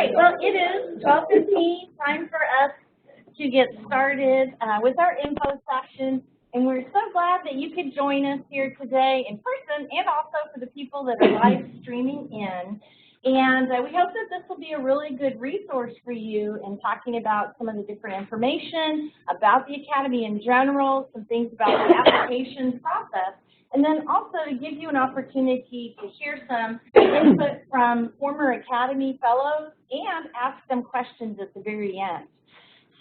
right, well, it is 12:15, time for us to get started with our info session, and we're so glad that you could join us here today in person and also for the people that are live streaming in. And we hope that this will be a really good resource for you in talking about some of the different information about the Academy in general, some things about the application process, and then also to give you an opportunity to hear some input from former Academy fellows and ask them questions at the very end.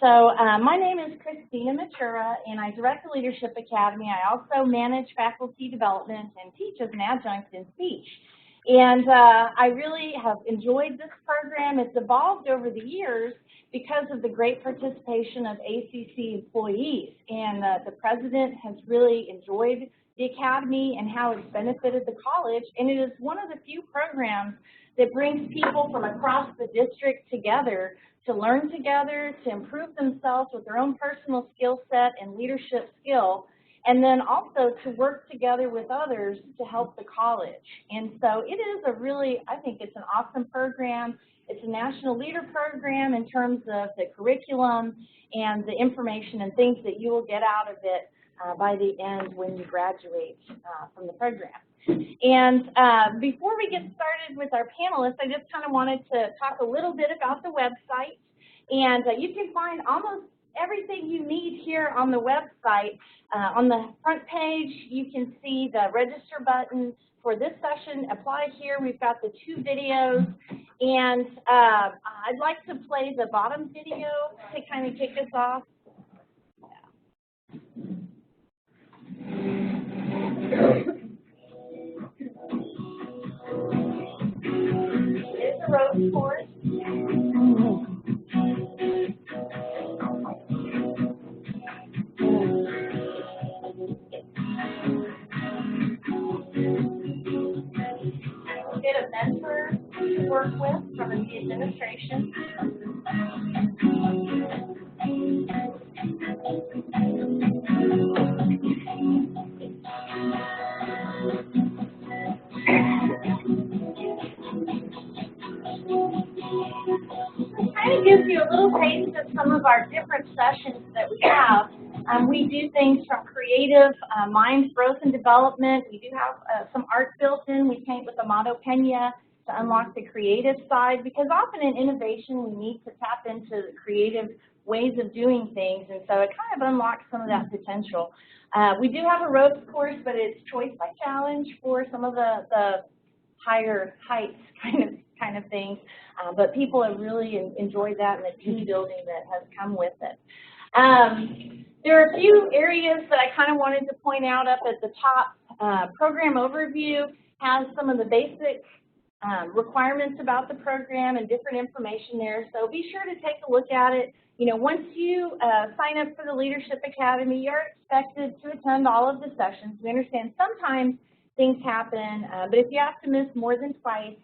So my name is Christina Matura, and I direct the Leadership Academy. I also manage faculty development and teach as an adjunct in speech. And I really have enjoyed this program. It's evolved over the years because of the great participation of ACC employees. And the president has really enjoyed the Academy and how it's benefited the college. And it is one of the few programs that brings people from across the district together to learn together, to improve themselves with their own personal skill set and leadership skill, and then also to work together with others to help the college. And so it is a really, I think it's an awesome program. It's a National Leader Program in terms of the curriculum and the information and things that you will get out of it by the end when you graduate from the program. And before we get started with our panelists, I just kind of wanted to talk a little bit about the website. And you can find almost everything you need here on the website. On the front page, you can see the register button for this session. Apply here. We've got the 2 videos. And I'd like to play the bottom video to kind of kick us off. It's a road course. Get a mentor to work with from the administration. It kind of gives you a little taste of some of our different sessions that we have. We do things from creative mind growth and development. We do have some art built in. We paint with Amado Pena to unlock the creative side, because often in innovation we need to tap into the creative ways of doing things, and so it kind of unlocks some of that potential. We do have a ropes course, but it's choice by challenge for some of the higher heights kind of things, but people have really enjoyed that and the team building that has come with it. There are a few areas that I kind of wanted to point out up at the top. Program overview has some of the basic requirements about the program and different information there, so be sure to take a look at it. You know, once you sign up for the Leadership Academy, you're expected to attend all of the sessions. We understand sometimes things happen, but if you have to miss more than twice,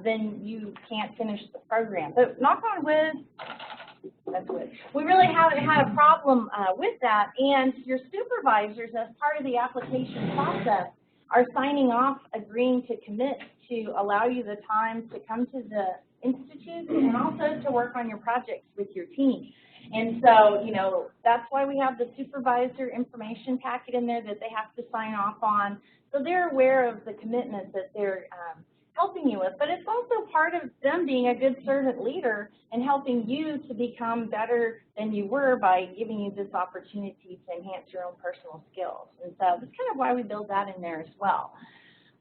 then you can't finish the program. But knock on wood, that's good. We really haven't had a problem with that, and your supervisors, as part of the application process, are signing off, agreeing to commit to allow you the time to come to the institute and also to work on your projects with your team. And so, you know, that's why we have the supervisor information packet in there that they have to sign off on. So they're aware of the commitment that they're helping you with, but it's also part of them being a good servant leader and helping you to become better than you were by giving you this opportunity to enhance your own personal skills. And so that's kind of why we build that in there as well.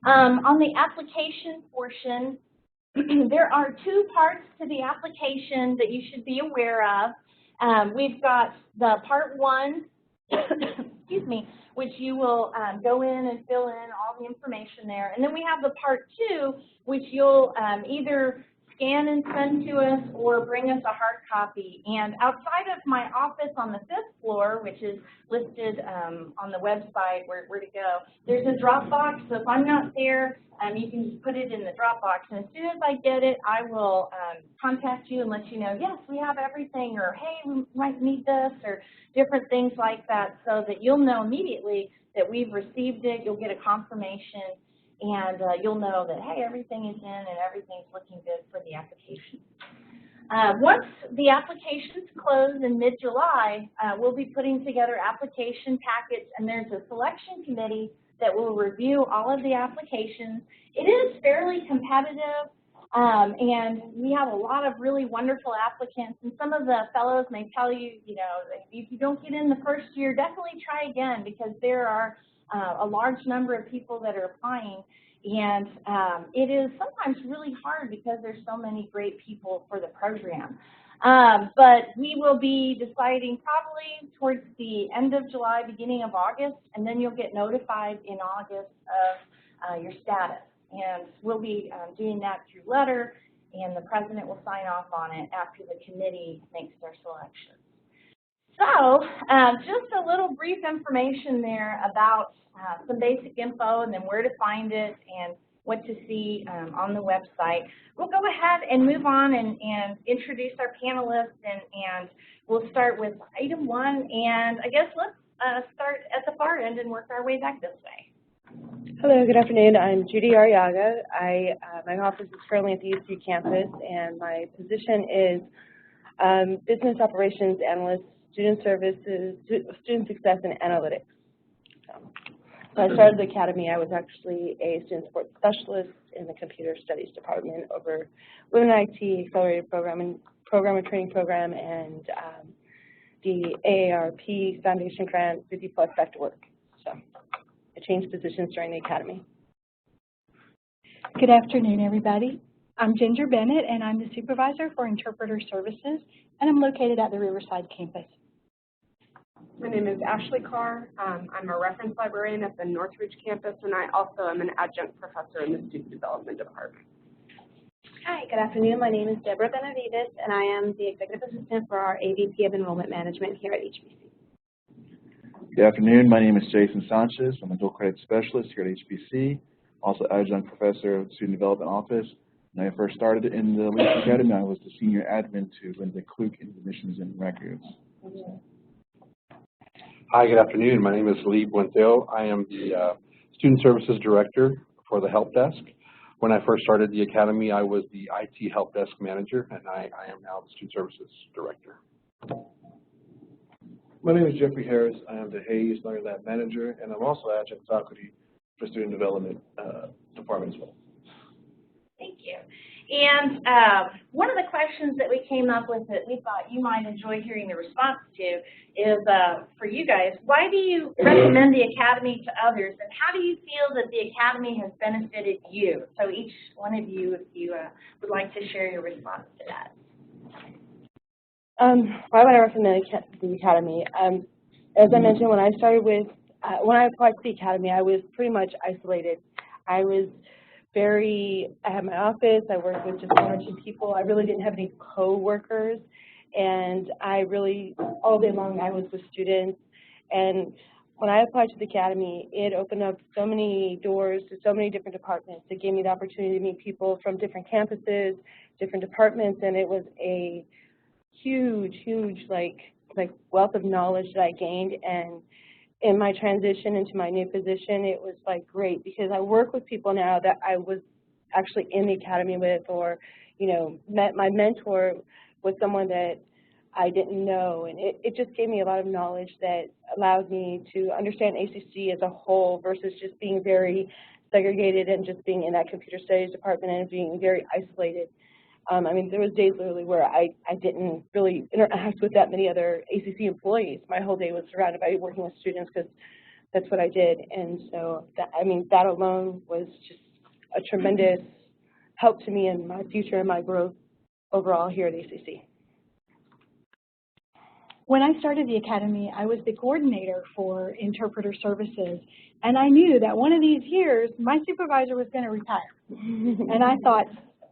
On the application portion, there are 2 parts to the application that you should be aware of. We've got the part 1, excuse me, which you will go in and fill in all the information there. And then we have the part 2, which you'll either scan and send to us or bring us a hard copy. And outside of my office on the 5th floor, which is listed on the website where to go, there's a Dropbox. So if I'm not there, you can just put it in the Dropbox. And as soon as I get it, I will contact you and let you know, yes, we have everything, or hey, we might need this, or different things like that, so that you'll know immediately that we've received it. You'll get a confirmation, and you'll know that, hey, everything is in and everything's looking good for the application. Once the applications close in mid-July, we'll be putting together application packets, and there's a selection committee that will review all of the applications. It is fairly competitive, and we have a lot of really wonderful applicants, and some of the fellows may tell you, you know, if you don't get in the first year, definitely try again, because there are a large number of people that are applying. And it is sometimes really hard because there's so many great people for the program. But we will be deciding probably towards the end of July, beginning of August, and then you'll get notified in August of your status. And we'll be doing that through letter, and the president will sign off on it after the committee makes their selection. So just a little brief information there about some basic info, and then where to find it and what to see on the website. We'll go ahead and move on and introduce our panelists, and we'll start with item 1. And I guess let's start at the far end and work our way back this way. Hello, good afternoon. I'm Judy Arriaga. My office is currently at the UCU campus, and my position is Business Operations Analyst, Student Services, Student Success, and Analytics. So I started the academy. I was actually a student support specialist in the Computer Studies Department over Women in IT, Accelerated Programming Training Program, and the AARP Foundation Grant 50+ Back to Work. So I changed positions during the academy. Good afternoon, everybody. I'm Ginger Bennett, and I'm the supervisor for Interpreter Services, and I'm located at the Riverside campus. My name is Ashley Carr. I'm a reference librarian at the Northridge campus, and I also am an adjunct professor in the Student Development Department. Hi, good afternoon. My name is Deborah Benavides, and I am the Executive Assistant for our AVP of Enrollment Management here at HBC. Good afternoon. My name is Jason Sanchez. I'm a dual credit specialist here at HBC, also adjunct professor of the Student Development Office. When I first started in the Leadership Academy, I was the senior admin to Linda Kluk in Admissions and Records. Hi, good afternoon. My name is Lee Buenteo. I am the Student Services Director for the Help Desk. When I first started the Academy, I was the IT Help Desk Manager, and I am now the Student Services Director. My name is Jeffrey Harris. I am the Hayes Learning Lab Manager, and I'm also adjunct faculty for Student Development Department as well. Thank you. And one of the questions that we came up with that we thought you might enjoy hearing the response to is, for you guys, why do you recommend the Academy to others, and how do you feel that the Academy has benefited you? So each one of you, if you would like to share your response to that. Why would I recommend the Academy? As I mentioned, when I applied to the Academy, I was pretty much isolated. I had my office, I worked with just 1 or 2 people. I really didn't have any co-workers, and all day long I was with students. And when I applied to the Academy, it opened up so many doors to so many different departments. It gave me the opportunity to meet people from different campuses, different departments, and it was a huge wealth of knowledge that I gained. And in my transition into my new position, it was great, because I work with people now that I was actually in the Academy with, or my mentor was someone that I didn't know, and it just gave me a lot of knowledge that allowed me to understand ACC as a whole versus just being very segregated and just being in that computer studies department and being very isolated. I mean, there was days literally where I didn't really interact with that many other ACC employees. My whole day was surrounded by working with students because that's what I did. And so, that alone was just a tremendous help to me in my future and my growth overall here at ACC. When I started the Academy, I was the coordinator for Interpreter Services, and I knew that one of these years, my supervisor was going to retire. And I thought,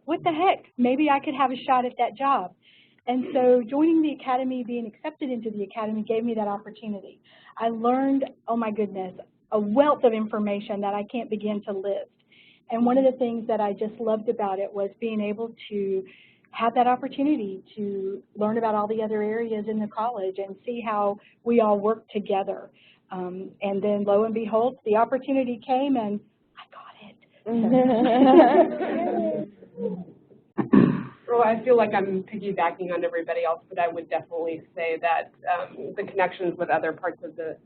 what the heck, maybe I could have a shot at that job. And so joining the Academy, being accepted into the Academy, gave me that opportunity. I learned, oh my goodness, a wealth of information that I can't begin to list. And one of the things that I just loved about it was being able to have that opportunity to learn about all the other areas in the college and see how we all work together. And then lo and behold, the opportunity came and I got it. So I feel like I'm piggybacking on everybody else, but I would definitely say that the connections with other parts of the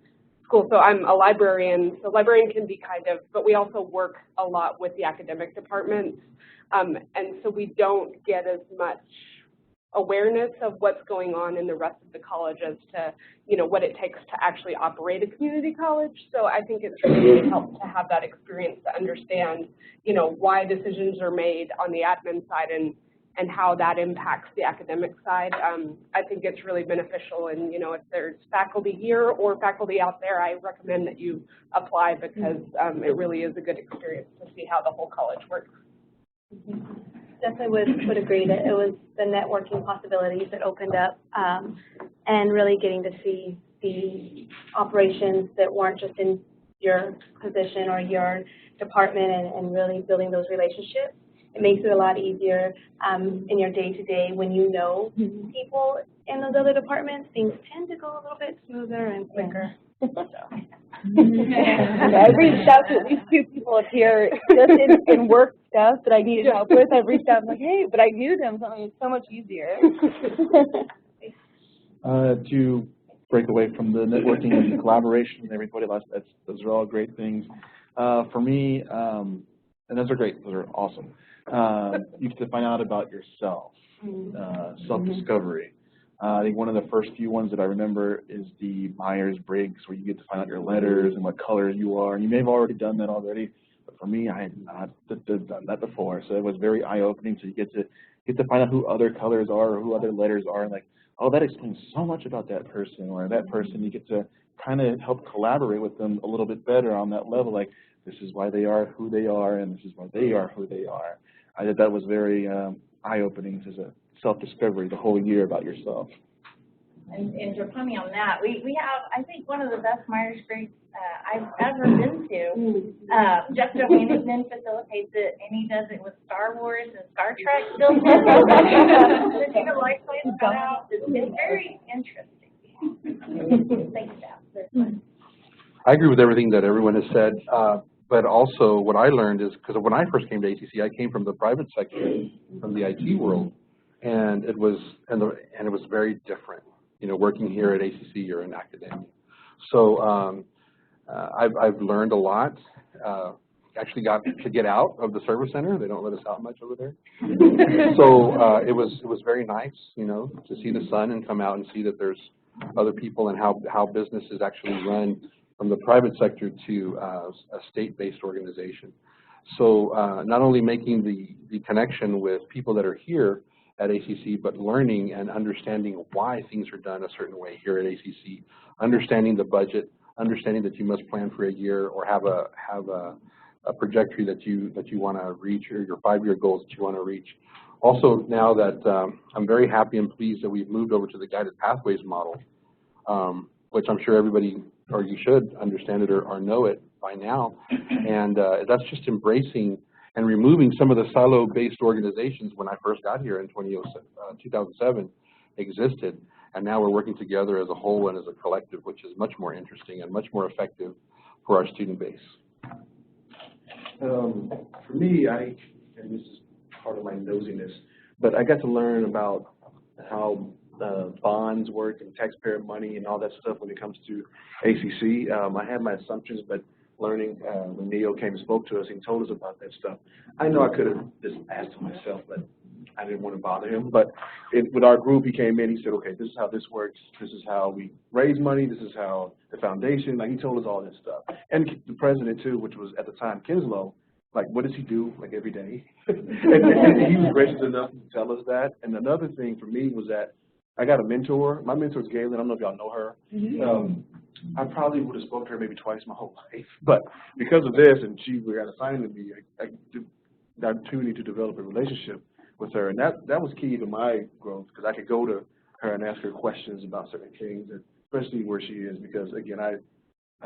school. So I'm a librarian, so librarian can be kind of, but we also work a lot with the academic departments. And so we don't get as much awareness of what's going on in the rest of the college as to, you know, what it takes to actually operate a community college. So I think it's really helped to have that experience to understand, you know, why decisions are made on the admin side and how that impacts the academic side. I think it's really beneficial, and, you know, if there's faculty here or faculty out there, I recommend that you apply because it really is a good experience to see how the whole college works. Definitely would agree that it was the networking possibilities that opened up, and really getting to see the operations that weren't just in your position or your department, and really building those relationships. It makes it a lot easier in your day-to-day when you know people in those other departments. Things tend to go a little bit smoother and quicker. Yeah, I've reached out to at least 2 people up here just in work stuff that I needed help with. I've reached out and like, hey, but I knew them, so it's so much easier. To break away from the networking and the collaboration and everybody else, those are all great things. For me, and those are great, those are awesome. You get to find out about yourself, self-discovery. I think one of the first few ones that I remember is the Myers-Briggs, where you get to find out your letters and what color you are. And you may have already done that already, but for me, I had not done that before. So it was very eye-opening. So you get to find out who other colors are or who other letters are, and like, oh, that explains so much about that person or that person. You get to kind of help collaborate with them a little bit better on that level. Like, this is why they are who they are, and this is why they are who they are. I thought that was very eye-opening as a self-discovery the whole year about yourself. And to put me on that, we have, I think, one of the best Myers-Briggs I've ever been to. Jeff Johannesson facilitates it, and he does it with Star Wars and Star Trek built in. The Data Life Science cutout. It's very interesting. Thanks, Jeff. I agree with everything that everyone has said, but also what I learned is, because when I first came to ACC, I came from the private sector, from the IT world, and it was very different, you know, working here at ACC or in academia. So I've learned a lot. Actually got to get out of the service center. They don't let us out much over there. So it was very nice, you know, to see the sun and come out and see that there's other people and how business is actually run from the private sector to a state-based organization. So not only making the connection with people that are here at ACC, but learning and understanding why things are done a certain way here at ACC, understanding the budget, understanding that you must plan for a year or have a trajectory that you want to reach, or your 5-year goals that you want to reach. Also, now that I'm very happy and pleased that we've moved over to the guided pathways model, which I'm sure everybody, or you should understand it or know it by now, and that's just embracing and removing some of the silo-based organizations when I first got here in 2007 existed, and now we're working together as a whole and as a collective, which is much more interesting and much more effective for our student base. For me, and this is part of my nosiness, but I got to learn about how bonds work and taxpayer money and all that stuff when it comes to ACC. I had my assumptions, but learning when Neo came and spoke to us and told us about that stuff, I know I could have just asked him myself, but I didn't want to bother him. But with our group, he came in, he said, okay, this is how this works, this is how we raise money, this is how the foundation, like he told us all this stuff. And the president too, which was at the time Kinslow, like what does he do like every day? and he was gracious enough to tell us that. And another thing for me was that I got a mentor. My mentor is Galen. I don't know if y'all know her. I probably would have spoken to her maybe twice my whole life, but because of this, and she got assigned to me, I did the opportunity to develop a relationship with her, and that was key to my growth, because I could go to her and ask her questions about certain things, and especially where she is, because again, I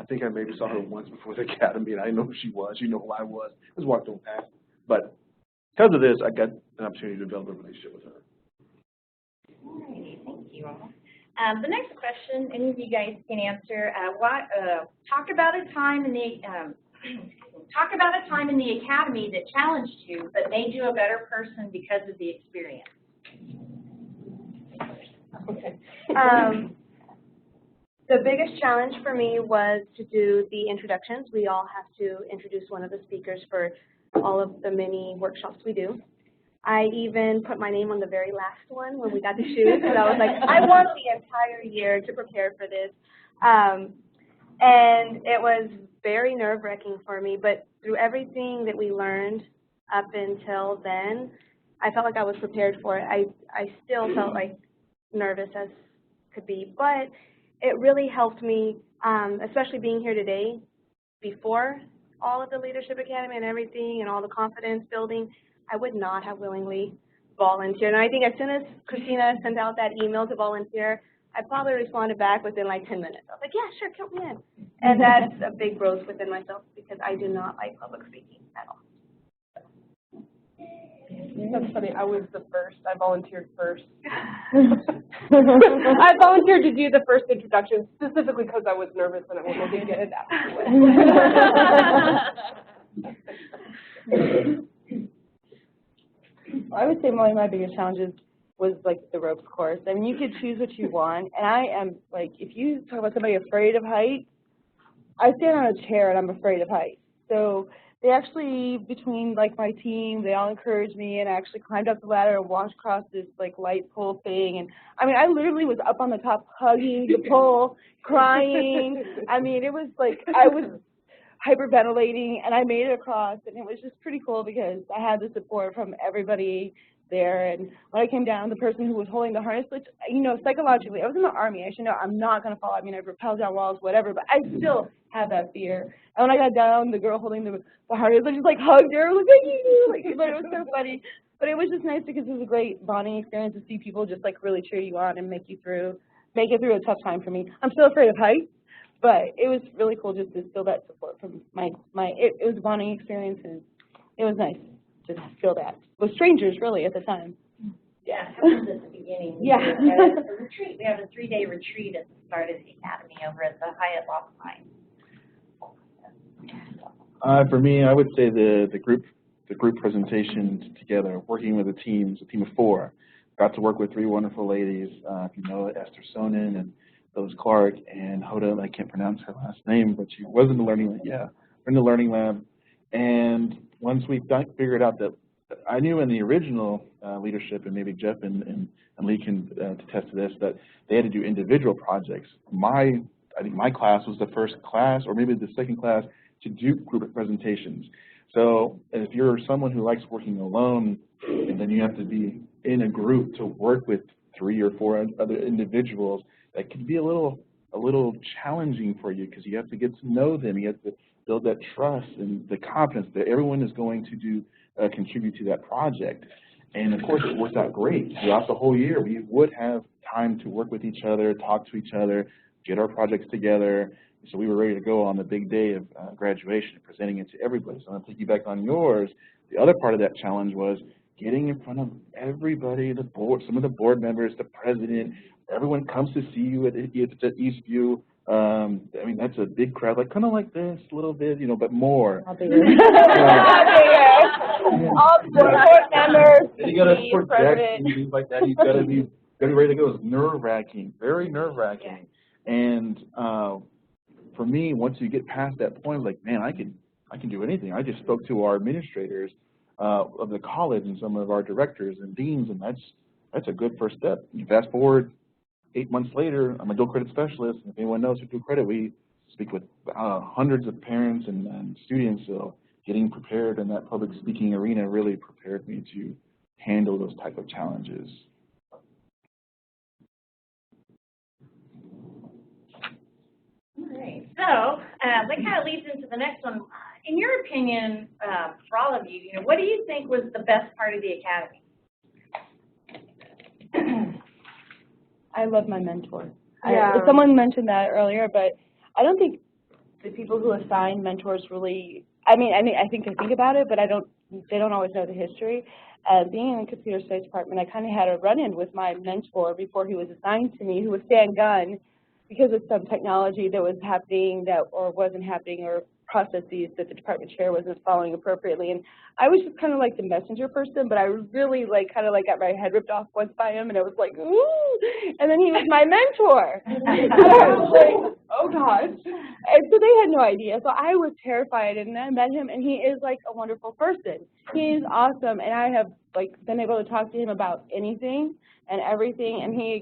think I maybe saw her once before the academy, and I didn't know who she was. She knew who I was. I just walked on past, but because of this, I got an opportunity to develop a relationship with her. All righty, thank you all. The next question, any of you guys can answer. Talk about a time in the academy that challenged you but made you a better person because of the experience. The biggest challenge for me was to do the introductions. We all have to introduce one of the speakers for all of the many workshops we do. I even put my name on the very last one when we got to choose, because I was like, I want the entire year to prepare for this. And it was very nerve-wracking for me, but through everything that we learned up until then, I felt like I was prepared for it. I still felt like nervous as could be, but it really helped me, especially being here today, before all of the Leadership Academy and everything and all the confidence building, I would not have willingly volunteered. And I think as soon as Christina sent out that email to volunteer, I probably responded back within like 10 minutes. I was like, yeah, sure, count me in. And that's a big growth within myself because I do not like public speaking at all. That's funny. I was the first. I volunteered first. I volunteered to do the first introduction specifically because I was nervous and I wanted to get it out of the way. I would say one of my biggest challenges was like the ropes course. I mean, you could choose what you want, and I am like, if you talk about somebody afraid of heights, I stand on a chair and I'm afraid of heights. So they actually, between like my team, they all encouraged me, and I actually climbed up the ladder and walked across this like light pole thing. And I mean, I literally was up on the top hugging the pole, crying. I mean, it was like I was hyperventilating, and I made it across, and it was just pretty cool because I had the support from everybody there. And when I came down, the person who was holding the harness, which, you know, psychologically, I was in the Army. I should know I'm not going to fall. I mean, I've rappelled down walls, whatever, but I still have that fear. And when I got down, the girl holding the harness, I just like hugged her, like, but it was so funny. But it was just nice because it was a great bonding experience to see people just like really cheer you on and make it through a tough time for me. I'm still afraid of heights, but it was really cool just to feel that support from it was a bonding experience, and it was nice to feel that with strangers really at the time. Yeah, it was at the beginning. Yeah. We had a retreat. We had a 3-day retreat at the start of the academy over at the Hyatt Lost Pine. For me, I would say the group presentations together, working with a team of 4. Got to work with 3 wonderful ladies, if you know, Esther Sonnen and Phyllis Clark and Hoda. I can't pronounce her last name, but she was in the learning lab. Yeah, in the learning lab. And once we figured out that I knew in the original leadership, and maybe Jeff and Lee can attest to this, that they had to do individual projects. I think my class was the first class, or maybe the second class, to do group presentations. So if you're someone who likes working alone, and then you have to be in a group to work with 3 or 4 other individuals, that can be a little challenging for you because you have to get to know them. You have to build that trust and the confidence that everyone is going to do contribute to that project. And of course, it worked out great. Throughout the whole year, we would have time to work with each other, talk to each other, get our projects together. So we were ready to go on the big day of graduation, presenting it to everybody. So I'm going to piggyback on yours. The other part of that challenge was getting in front of everybody, the board, some of the board members, the president. Everyone comes to see you at Eastview. I mean, that's a big crowd, like kind of like this, a little bit, you know, but more. All board members. And you got to project and things like that. You got to be ready to go. It's nerve-wracking, very nerve-wracking. And for me, once you get past that point, like, man, I can do anything. I just spoke to our administrators of the college and some of our directors and deans, and that's a good first step. You fast forward 8 months later, I'm a dual credit specialist. If anyone knows who dual credit, we speak with hundreds of parents and students. So getting prepared in that public speaking arena really prepared me to handle those type of challenges. All right. So that kind of leads into the next one. In your opinion, for all of you, what do you think was the best part of the academy? I love my mentor. Yeah. Someone mentioned that earlier, but I don't think the people who assign mentors really, I think they think about it, but they don't always know the history. Being in the computer science department, I kind of had a run-in with my mentor before he was assigned to me, who was Stan Gunn, because of some technology that was happening or wasn't happening, or processes that the department chair wasn't following appropriately. And I was just kind of like the messenger person, but I really like kind of like got my head ripped off once by him, and I was like, ooh, and then he was my mentor. And I was like, oh gosh. And so they had no idea. So I was terrified, and I met him, and he is like a wonderful person. He's awesome, and I have like been able to talk to him about anything and everything, and he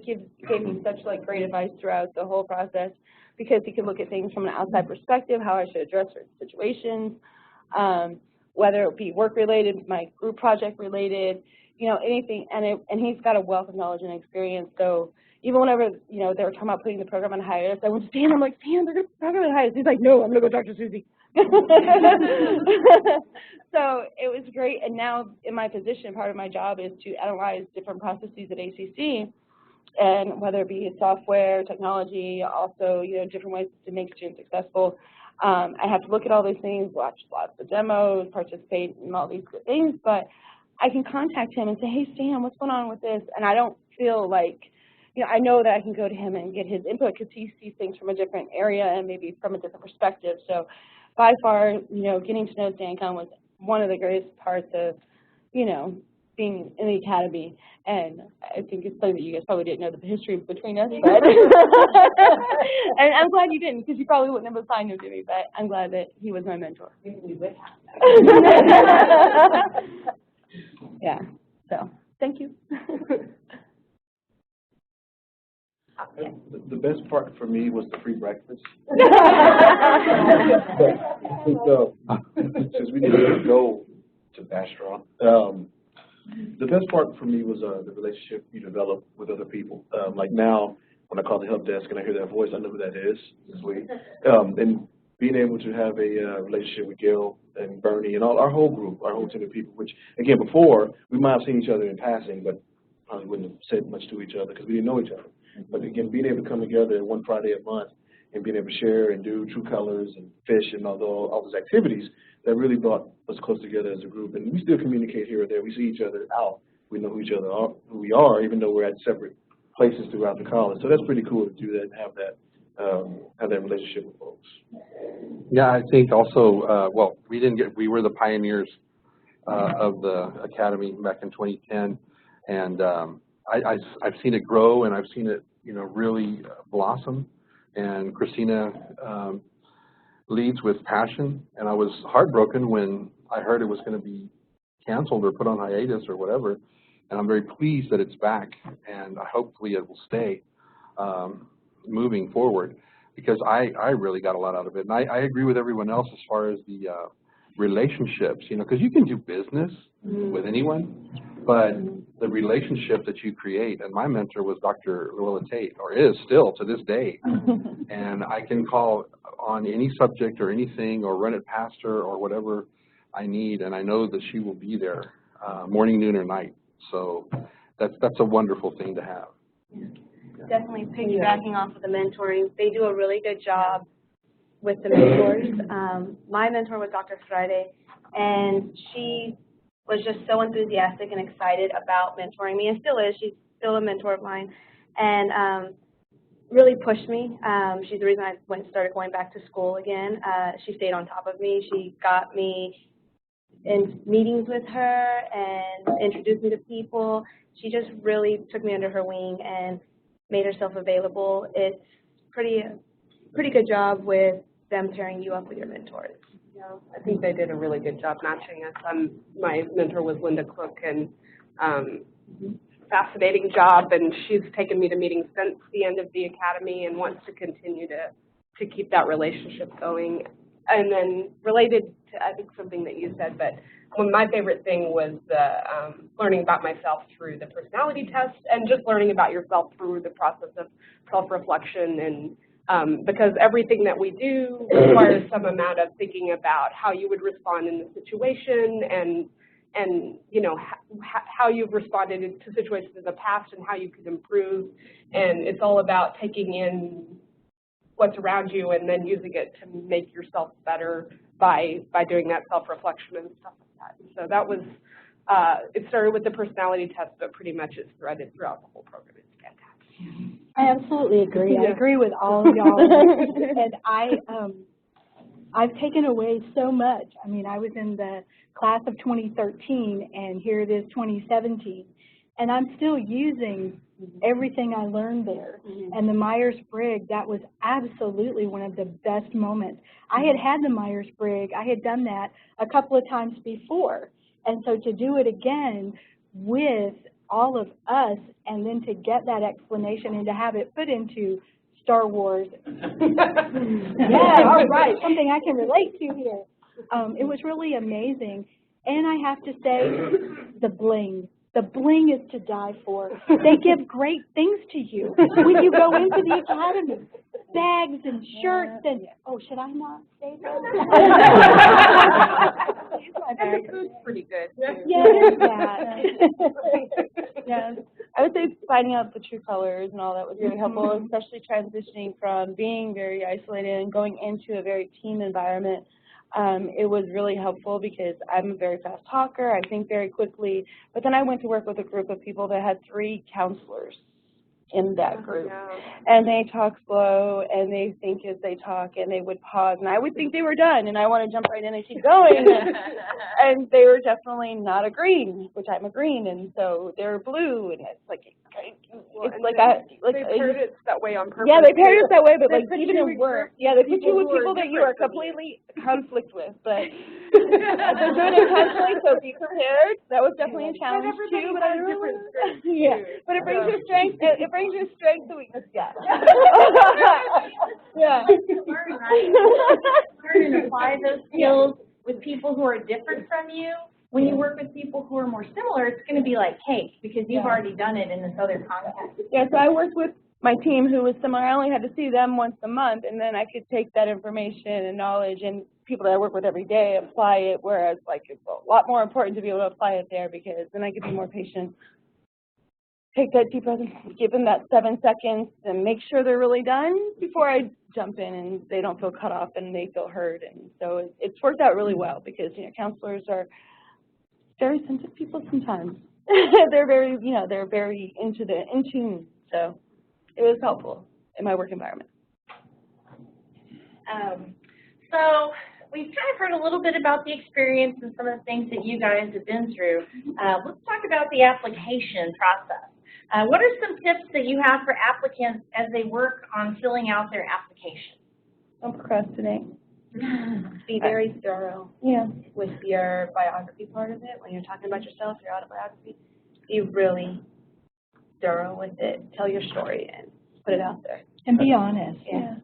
gave me such like great advice throughout the whole process, because he could look at things from an outside perspective, how I should address certain situations, whether it be work-related, my group project-related, you know, anything. And he's got a wealth of knowledge and experience. So even whenever, you know, they were talking about putting the program on hiatus, I went to Stan, I'm like, Stan, they're going to put the program on hiatus. He's like, no, I'm going to go talk to Susie. So it was great. And now in my position, part of my job is to analyze different processes at ACC, and whether it be software, technology, also, you know, different ways to make students successful. I have to look at all these things, watch lots of demos, participate in all these good things, but I can contact him and say, hey, Stan, what's going on with this? And I don't feel like, you know, I know that I can go to him and get his input because he sees things from a different area and maybe from a different perspective. So by far, you know, getting to know Stan Cohn was one of the greatest parts of, you know, being in the academy. And I think it's something that you guys probably didn't know the history between us, but and I'm glad you didn't, because you probably wouldn't have assigned him to me, but I'm glad that he was my mentor. We would have. Yeah, so thank you. The best part for me was the free breakfast. Since we didn't go to Bastrop, the best part for me was the relationship you develop with other people. Like now, when I call the help desk and I hear that voice, I know who that is. It's sweet. And being able to have a relationship with Gail and Bernie and our whole group, our whole team of people, which, again, before, we might have seen each other in passing, but probably wouldn't have said much to each other because we didn't know each other. But again, being able to come together one Friday a month and being able to share and do True Colors and fish and all those activities, that really brought us close together as a group. And we still communicate here or there. We see each other out. We know who each other are, who we are, even though we're at separate places throughout the college. So that's pretty cool to do that and have that relationship with folks. Yeah, I think also, well, we were the pioneers of the academy back in 2010, and I've seen it grow, and I've seen it, you know, really blossom. And Christina leads with passion, and I was heartbroken when I heard it was going to be canceled or put on hiatus or whatever. And I'm very pleased that it's back, and hopefully it will stay moving forward, because I really got a lot out of it. And I agree with everyone else as far as the relationships, you know, because you can do business with anyone, but the relationship that you create, and my mentor was Dr. Luella Tate, or is still to this day, and I can call on any subject or anything or run it past her or whatever I need, and I know that she will be there morning, noon, or night. So that's a wonderful thing to have. Definitely piggybacking off of the mentoring. They do a really good job with the mentors. My mentor was Dr. Friday, and she was just so enthusiastic and excited about mentoring me, and still is. She's still a mentor of mine, and really pushed me. She's the reason I started going back to school again. She stayed on top of me. She got me in meetings with her and introduced me to people. She just really took me under her wing and made herself available. It's pretty good job with them pairing you up with your mentors. Yeah, I think they did a really good job matching us. My mentor was Linda Cook, and fascinating job, and she's taken me to meetings since the end of the academy and wants to continue to keep that relationship going. And then related to, I think, something that you said, but my favorite thing was the learning about myself through the personality test, and just learning about yourself through the process of self-reflection. And because everything that we do requires some amount of thinking about how you would respond in the situation, and you know, how you've responded to situations in the past and how you could improve. And it's all about taking in what's around you and then using it to make yourself better by doing that self-reflection and stuff like that. So that was, it started with the personality test, but pretty much it's threaded throughout the whole program. It's fantastic. I absolutely agree. I agree with all of y'all. And I've taken away so much. I mean, I was in the class of 2013, and here it is 2017, and I'm still using everything I learned there. And the Myers-Briggs, that was absolutely one of the best moments. I had the Myers-Briggs. I had done that a couple of times before, and so to do it again with all of us, and then to get that explanation and to have it put into Star Wars. Yeah, all right, something I can relate to here. It was really amazing. And I have to say, the bling. The bling is to die for. They give great things to you when you go into the academy. Bags and shirts and, oh, should I not say that? And the food's pretty good. Yeah, there's that. Yeah, I would say finding out the true colors and all that was really helpful, especially transitioning from being very isolated and going into a very team environment. It was really helpful because I'm a very fast talker, I think very quickly, but then I went to work with a group of people that had 3 counselors in that group. And they talk slow, and they think as they talk, and they would pause, and I would think they were done, and I want to jump right in and keep going. And they were definitely not a green, which I'm a green, and so they're blue, and it's like, they paired it that way on purpose. Yeah, they paired it that way, but They like put even you in in work, groups yeah, they put you with who are people that you are different from you. completely conflict with, but they're doing it intentionally, so be prepared. That was definitely a challenge too, but I different strengths yeah, too. but it brings your strength. It brings your strength to weakness. Yeah. Yeah. Learn, right? Learn and apply those skills with people who are different from you. When you work with people who are more similar, it's going to be like cake because you've already done it in this other context. Yeah, so I worked with my team who was similar. I only had to see them once a month, and then I could take that information and knowledge and people that I work with every day, apply it, whereas like it's a lot more important to be able to apply it there because then I could be more patient. Take that deep breath and give them that 7 seconds and make sure they're really done before I jump in and they don't feel cut off and they feel heard. And so it's worked out really well because, you know, counselors are very sensitive people sometimes. They're very, you know, they're very in tune. So it was helpful in my work environment. So we've kind of heard a little bit about the experience and some of the things that you guys have been through. Let's talk about the application process. What are some tips that you have for applicants as they work on filling out their application? Don't procrastinate. Be very thorough Yeah. with your biography part of it. When you're talking about yourself, your autobiography, be really thorough with it. Tell your story and put it out there. And be honest. Yeah.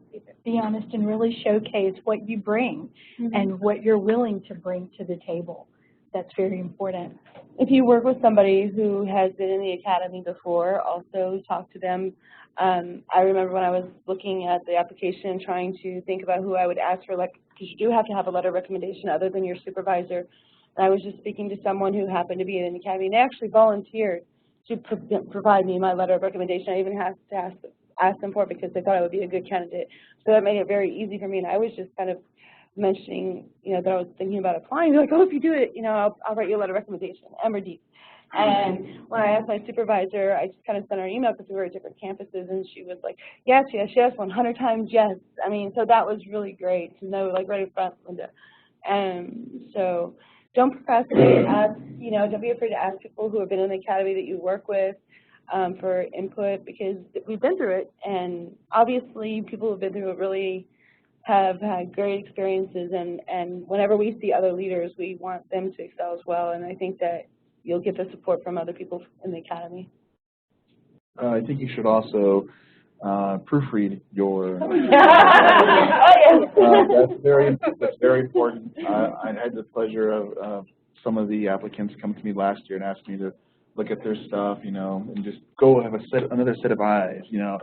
Be honest and really showcase what you bring and what you're willing to bring to the table. That's very important. If you work with somebody who has been in the academy before, also talk to them. I remember when I was looking at the application, trying to think about who I would ask for, like, because you do have to have a letter of recommendation other than your supervisor. And I was just speaking to someone who happened to be in the academy, and they actually volunteered to provide me my letter of recommendation. I even had to ask them for it because they thought I would be a good candidate. So that made it very easy for me, and I was just kind of mentioning, you know, that I was thinking about applying. They're like, oh, if you do it, you know, I'll write you a letter of recommendation, M or D. And when I asked my supervisor, I just kind of sent her an email because we were at different campuses, and she was like, yes, yes, yes, 100 times yes. I mean, so that was really great to know, like, right in front, Linda. So don't procrastinate. Ask, you know, don't be afraid to ask people who have been in the academy that you work with for input, because we've been through it, and obviously people who have been through it really have had great experiences, and whenever we see other leaders, we want them to excel as well, and I think that you'll get the support from other people in the academy. I think you should also proofread your. That's very important. I had the pleasure of some of the applicants come to me last year and asked me to look at their stuff, you know, and just go have another set of eyes, you know.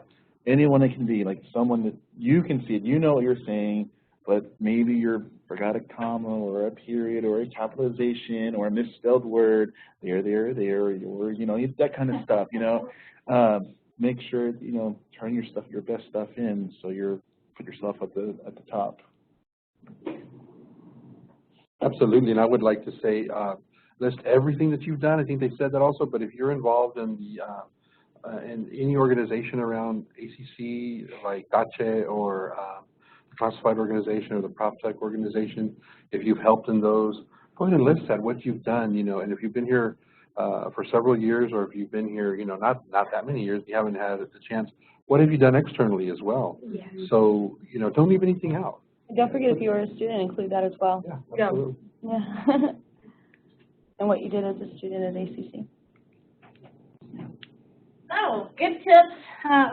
Anyone it can be, like someone that you can see it, you know what you're saying, but maybe you forgot a comma or a period or a capitalization or a misspelled word, there, or, you know, that kind of stuff, you know. Make sure, you know, turn your best stuff in so you're put yourself at the top. Absolutely, and I would like to say, list everything that you've done. I think they said that also, but if you're involved in the in any organization around ACC, like DACHE or classified organization or the PropTech organization, if you've helped in those, go ahead and list that, what you've done, you know, and if you've been here for several years, or if you've been here, you know, not that many years, you haven't had the chance, what have you done externally as well? Yeah. So, you know, don't leave anything out. And don't forget, if you were a student, include that as well. Yeah, absolutely. Yeah. And what you did as a student at ACC. So, good tips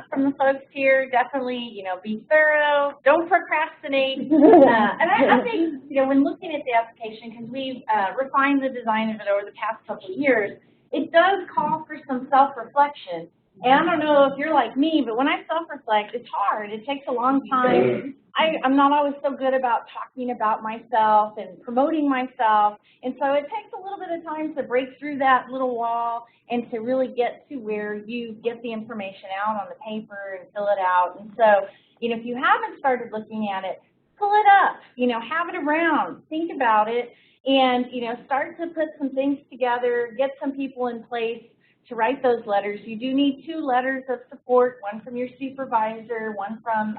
from the folks here. Definitely, you know, be thorough. Don't procrastinate. And I think, you know, when looking at the application, because we've refined the design of it over the past couple of years, it does call for some self-reflection. And I don't know if you're like me, but when I self-reflect, it's hard. It takes a long time. I'm not always so good about talking about myself and promoting myself. And so it takes a little bit of time to break through that little wall and to really get to where you get the information out on the paper and fill it out. And so, you know, if you haven't started looking at it, pull it up, you know, have it around, think about it, and, you know, start to put some things together, get some people in place to write those letters. You do need 2 letters of support, one from your supervisor, one from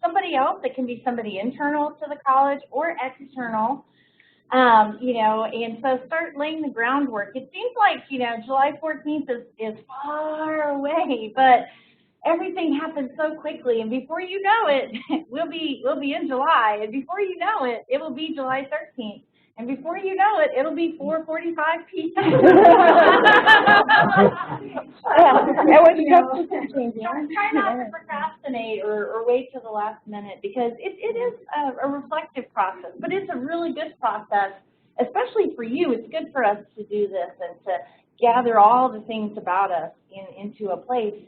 somebody else. It can be somebody internal to the college or external, you know, and so start laying the groundwork. It seems like, you know, July 14th is far away, but everything happens so quickly, and before you know it, we'll be in July, and before you know it, it will be July 13th. And before you know it, it'll be 4:45 p.m. Try not to procrastinate or wait till the last minute, because it is a reflective process, but it's a really good process, especially for you. It's good for us to do this and to gather all the things about us into a place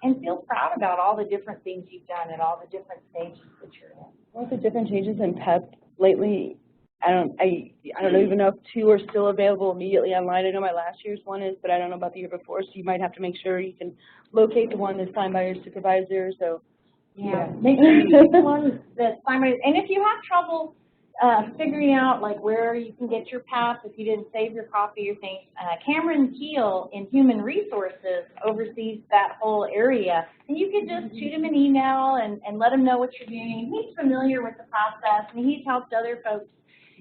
and feel proud about all the different things you've done at all the different stages that you're in. All the different changes in PEP lately. I don't even know if 2 are still available immediately online. I know my last year's one is, but I don't know about the year before, so you might have to make sure you can locate the one that's signed by your supervisor. So, yeah. Make sure you get the one that's signed by, and if you have trouble figuring out like where you can get your pass, if you didn't save your copy or things, Cameron Keel in Human Resources oversees that whole area, and you could just shoot him an email and let him know what you're doing. He's familiar with the process, and he's helped other folks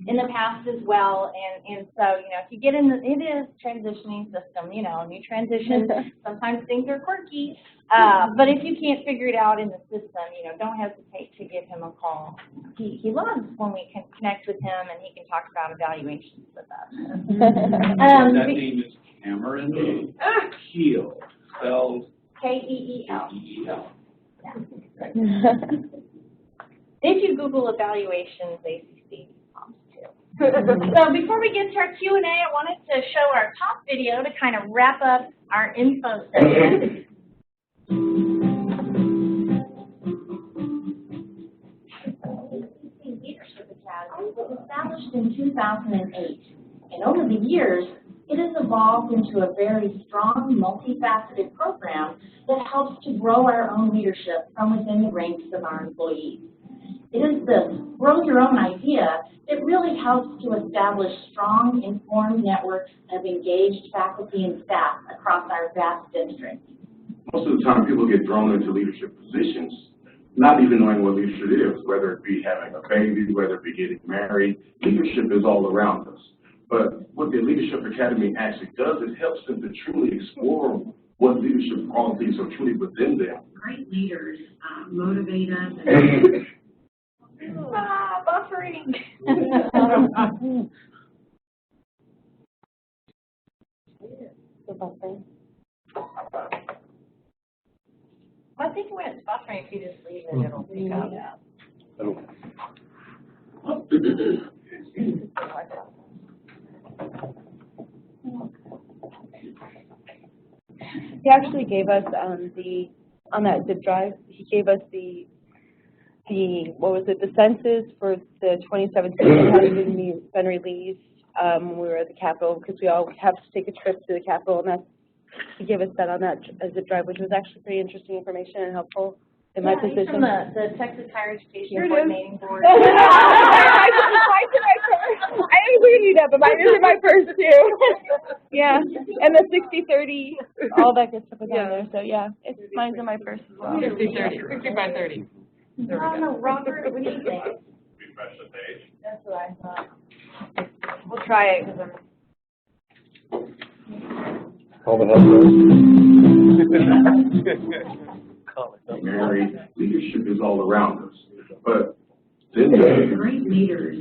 in the past as well, and so, you know, if you get in it is transitioning system, you know, new transitions, sometimes things are quirky, but if you can't figure it out in the system, you know, don't hesitate to give him a call. He loves when we can connect with him and he can talk about evaluations with us. That name is Cameron Keel, spelled K-E-E-L. K-E-E-L. Yeah. If you Google evaluations, ACC comes too. So before we get to our Q&A, I wanted to show our top video to kind of wrap up our info session. ACC Leadership Academy was established in 2008, and over the years, it has evolved into a very strong, multifaceted program that helps to grow our own leadership from within the ranks of our employees. It is this grow your own idea that really helps to establish strong, informed networks of engaged faculty and staff across our vast district. Most of the time, people get thrown into leadership positions, not even knowing what leadership is, whether it be having a baby, whether it be getting married. Leadership is all around us. But what the Leadership Academy actually does, it helps them to truly explore what leadership qualities are truly within them. Great leaders motivate us. And Buffering. I think when it's buffering, if you just leave it, it'll pick up. he actually gave us on that zip drive. He gave us the census for the 2017 that hadn't been released when we were at the Capitol, because we all have to take a trip to the Capitol, and he gave us that on that zip drive, which was actually pretty interesting information and helpful in my position. From the Texas Higher Education Coordinating Board. I didn't read that, but mine is in my purse too. Yeah, and the 60-30, all that good stuff is on there. So yeah, mine's in my purse as well. 60-30, 60 by 30. I don't know, Robert, what do you think? Refresh the page. That's what I thought. We'll try it, because Call the help desk. Mary, leadership is all around us, but then there's Great leaders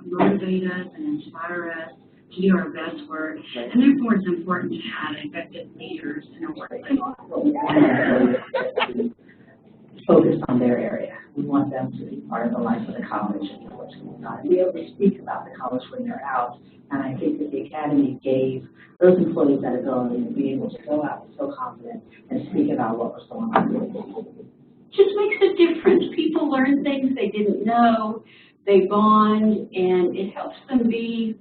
motivate us and inspire us to do our best work, and therefore it's important to have effective leaders in our workplace. Focus on their area. We want them to be part of the life of the college and know what's going on, and be able to speak about the college when they're out. And I think that the academy gave those employees that ability to be able to go out and feel confident and speak about what was going on. Just makes a difference. People learn things they didn't know, they bond, and it helps them be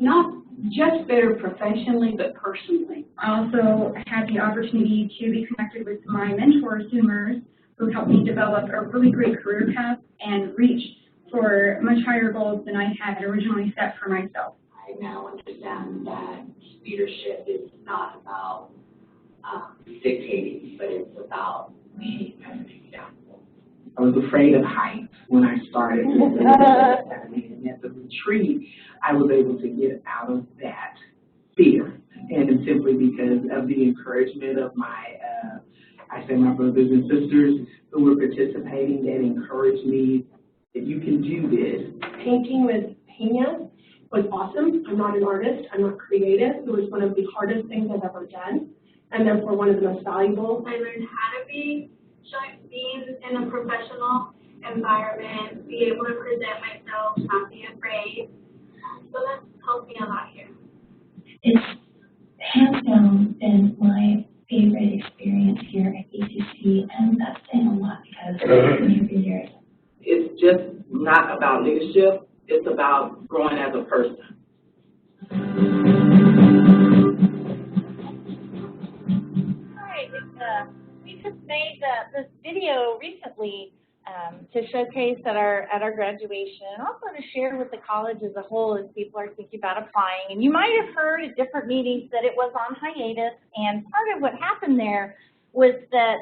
not just better professionally, but personally. I also had the opportunity to be connected with my mentors, Zoomers, who helped me develop a really great career path and reach for much higher goals than I had originally set for myself. I now understand that leadership is not about dictating, but it's about leading as an example. I was afraid of heights when I started with the academy, and at the retreat, I was able to get out of that fear, and simply because of the encouragement of my my brothers and sisters who were participating, that encouraged me that you can do this. Painting with Pena was awesome. I'm not an artist, I'm not creative. It was one of the hardest things I've ever done, and therefore one of the most valuable. I learned how to be in a professional environment, be able to present myself, not be afraid. So that's helped me a lot here. It's hands down been my favorite experience here at ACC, and that's saying a lot because I've been here for years. It's just not about leadership, it's about growing as a person. All right, we just made this video recently to showcase at our graduation, and also to share with the college as a whole as people are thinking about applying. And you might have heard at different meetings that it was on hiatus, and part of what happened there was that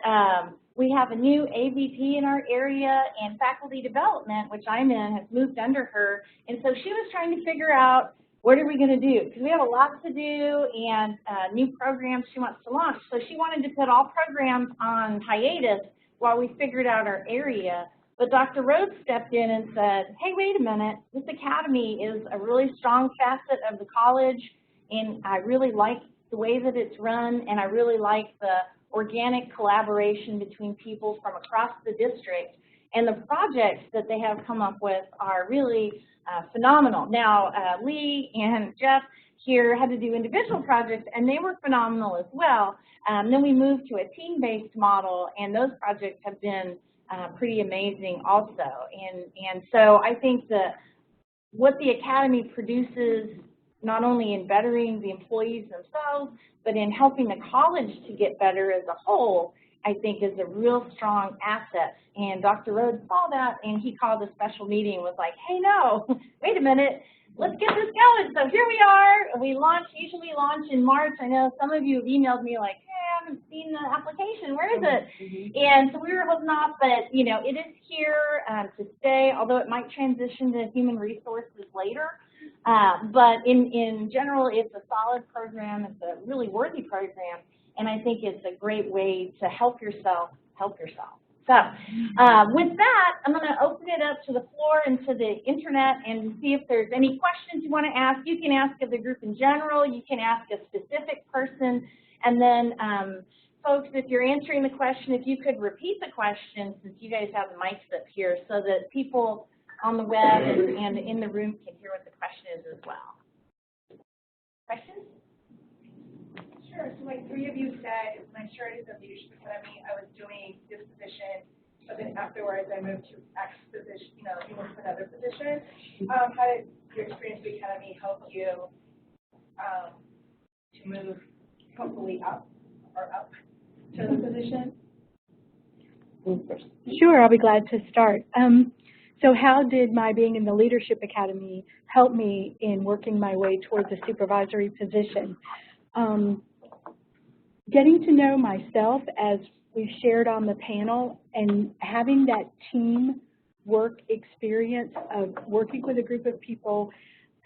we have a new AVP in our area, and faculty development, which I'm in, has moved under her, and so she was trying to figure out what are we going to do, because we have a lot to do and new programs she wants to launch. So she wanted to put all programs on hiatus while we figured out our area. But Dr. Rhodes stepped in and said, hey, wait a minute, this academy is a really strong facet of the college, and I really like the way that it's run, and I really like the organic collaboration between people from across the district. And the projects that they have come up with are really phenomenal. Now, Lee and Jeff here had to do individual projects, and they were phenomenal as well. Then we moved to a team-based model, and those projects have been pretty amazing also. And so I think that what the academy produces, not only in bettering the employees themselves, but in helping the college to get better as a whole, I think is a real strong asset. And Dr. Rhodes saw that, and he called a special meeting and was like, hey, no, wait a minute, let's get this going. So here we are. We usually launch in March. I know some of you have emailed me like, hey, I haven't seen the application. Where is it? And so we were holding off, but, you know, it is here to stay, although it might transition to human resources later. But in general, it's a solid program. It's a really worthy program. And I think it's a great way to help yourself help yourself. So with that, I'm going to open it up to the floor and to the internet and see if there's any questions you want to ask. You can ask of the group in general. You can ask a specific person. And then, folks, if you're answering the question, if you could repeat the question, since you guys have the mics up here, so that people on the web and in the room can hear what the question is as well. Questions? Sure. So like three of you said, when I started the Leadership Academy, I was doing this position, but then afterwards I moved to X position, you know, to another position. How did your experience with the Academy help you to move hopefully up to the position? Sure, I'll be glad to start. So how did my being in the Leadership Academy help me in working my way towards a supervisory position? getting to know myself as we've shared on the panel and having that team work experience of working with a group of people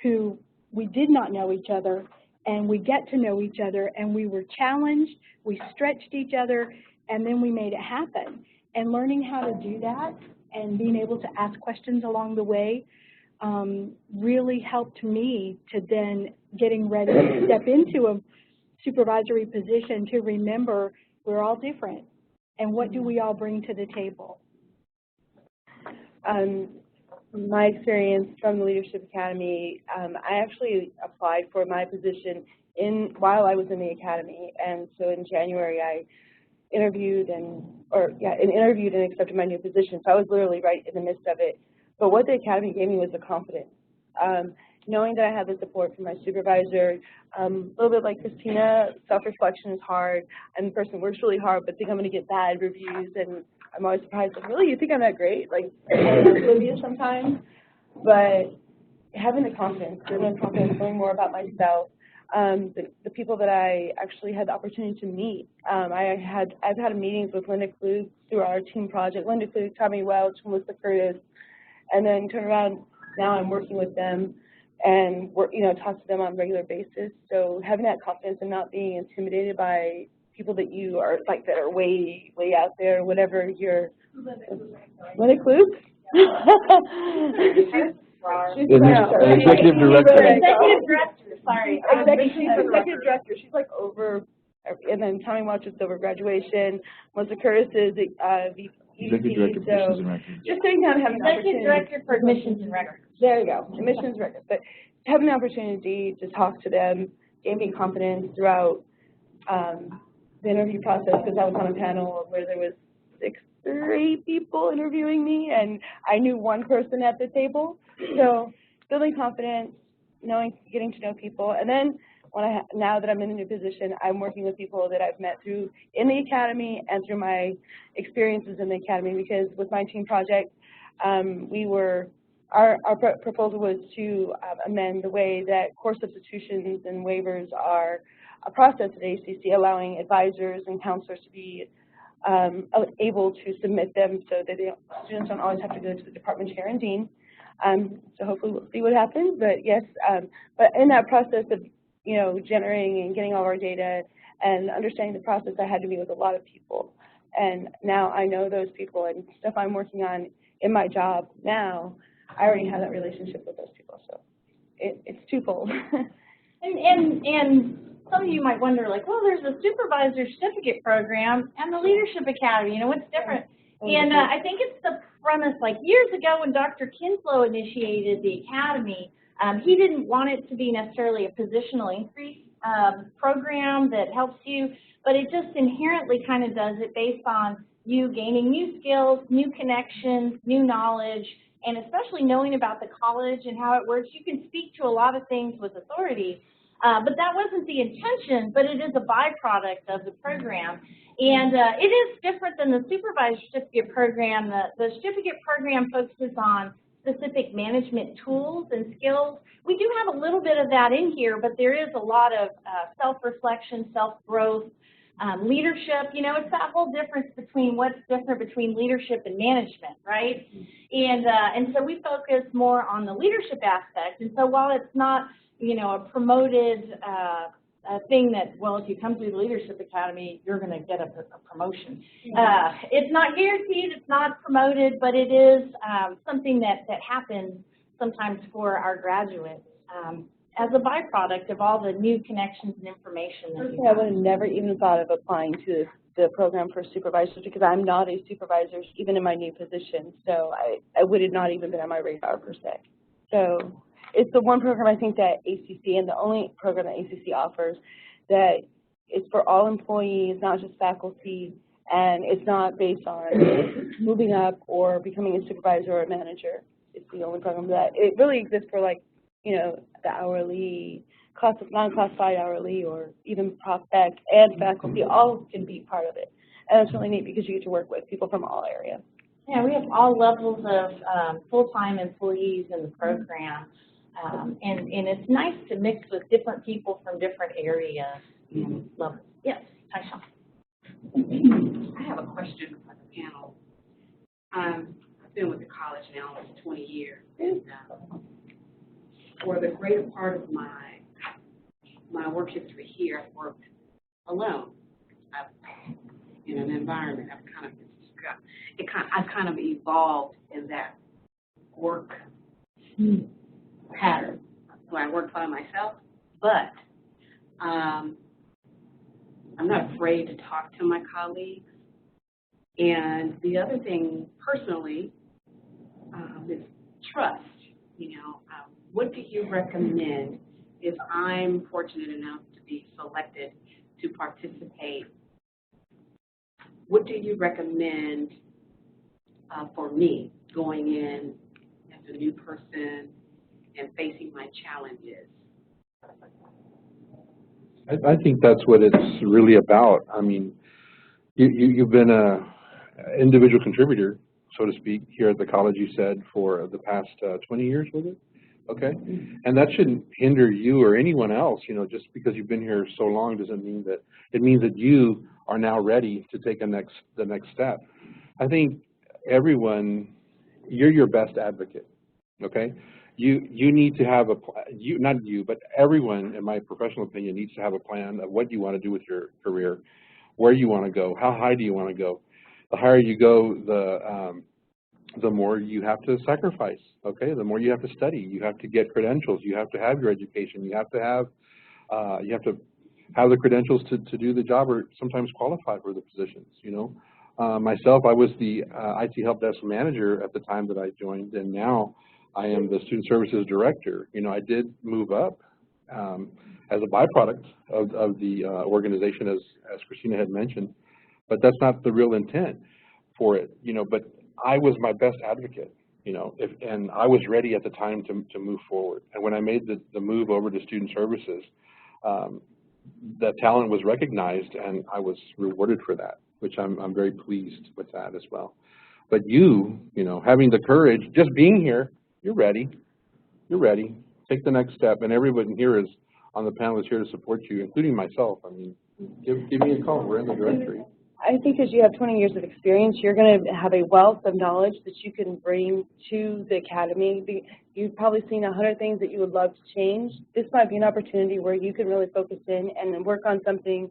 who we did not know each other, and we get to know each other, and we were challenged, we stretched each other, and then we made it happen. And learning how to do that and being able to ask questions along the way really helped me to then getting ready to step into a supervisory position to remember we're all different and what do we all bring to the table. My experience from the Leadership Academy, I actually applied for my position while I was in the Academy, and so in January I interviewed and accepted my new position, so I was literally right in the midst of it. But what the Academy gave me was the confidence. Knowing that I had the support from my supervisor, a little bit like Christina, self-reflection is hard. I'm the person who works really hard, but think I'm going to get bad reviews, and I'm always surprised, like, really, you think I'm that great? Like, I'm oblivious sometimes. But having the confidence, learning more about myself, the people that I actually had the opportunity to meet. I've had meetings with Linda Klug through our team project. Linda Klug, Tommy Welch, Melissa Curtis, and then turn around, now I'm working with them and talk to them on a regular basis. So having that confidence and not being intimidated by people that you are like that are way out there, whatever your Linda Klug. She's executive director. Executive director, sorry. Executive director. She's like over, and then Tommy Welch is over graduation. Melissa Curtis is VP. Executive director of admissions and records. Just sitting down and having an opportunity. Executive director for admissions and records. There you go, admissions records. But having the opportunity to talk to them gave me confidence throughout the interview process, because I was on a panel where there was 6 or 8 people interviewing me, and I knew one person at the table. So building confidence, getting to know people, and then now that I'm in a new position, I'm working with people that I've met in the Academy and through my experiences in the Academy, because with my team project, our proposal was to amend the way that course substitutions and waivers are a process at ACC, allowing advisors and counselors to be able to submit them so that students don't always have to go to the department chair and dean. So hopefully we'll see what happens, but yes, but in that process of generating and getting all our data and understanding the process, I had to meet with a lot of people. And now I know those people, and stuff I'm working on in my job now, I already have that relationship with those people. So it's twofold. And some of you might wonder, like, well, there's a supervisor certificate program and the Leadership Academy, what's different? And I think it's the premise, like years ago when Dr. Kinslow initiated the Academy, he didn't want it to be necessarily a positional increase program that helps you, but it just inherently kind of does it based on you gaining new skills, new connections, new knowledge, and especially knowing about the college and how it works. You can speak to a lot of things with authority, but that wasn't the intention, but it is a byproduct of the program. And it is different than the supervisor certificate program. The certificate program focuses on specific management tools and skills. We do have a little bit of that in here, but there is a lot of self-reflection, self-growth, leadership. It's that whole difference between what's different between leadership and management, right? And so we focus more on the leadership aspect. And so while it's not, a promoted thing that, well, if you come through the Leadership Academy, you're going to get a promotion. It's not guaranteed, it's not promoted, but it is something that happens sometimes for our graduates as a byproduct of all the new connections and information. Personally, I would have never even thought of applying to the program for supervisors, because I'm not a supervisor, even in my new position. So I would have not even been on my radar per se. So it's the one program I think that ACC, and the only program that ACC offers, that is for all employees, not just faculty, and it's not based on moving up or becoming a supervisor or a manager. It's the only program that it really exists for, like, the hourly, non-classified hourly, or even prospect and faculty, all can be part of it. And it's really neat because you get to work with people from all areas. Yeah, we have all levels of full-time employees in the program. And it's nice to mix with different people from different areas and levels. Yes? Hi, Sean. I have a question for the panel. I've been with the college now almost 20 years. And, for the greater part of my work history here, I've worked alone. In an environment, I've kind of evolved in that work pattern. So I work by myself, but I'm not afraid to talk to my colleagues. And the other thing, personally, is trust. What do you recommend if I'm fortunate enough to be selected to participate? What do you recommend for me going in as a new person and facing my challenges? I think that's what it's really about. I mean, you've been a individual contributor, so to speak, here at the college, you said, for the past 20 years, was it? Okay. And that shouldn't hinder you or anyone else, just because you've been here so long doesn't mean that, it means that you are now ready to take the next step. I think everyone, you're your best advocate, okay? You need to have not you, but everyone, in my professional opinion, needs to have a plan of what you want to do with your career, where you want to go, how high do you want to go. The higher you go, the more you have to sacrifice, okay? The more you have to study, you have to get credentials, you have to have your education, you have to have the credentials to do the job or sometimes qualify for the positions, Myself, I was the IT help desk manager at the time that I joined, and now I am the student services director. I did move up as a byproduct of the organization, as Christina had mentioned, but that's not the real intent for it, but I was my best advocate, and I was ready at the time to move forward. And when I made the move over to student services, that talent was recognized, and I was rewarded for that, which I'm very pleased with that as well. But having the courage, just being here, you're ready. You're ready. Take the next step, and everyone here is on the panel is here to support you, including myself. I mean, give me a call. We're in the directory. I think as you have 20 years of experience, you're going to have a wealth of knowledge that you can bring to the academy. You've probably seen 100 things that you would love to change. This might be an opportunity where you can really focus in and work on something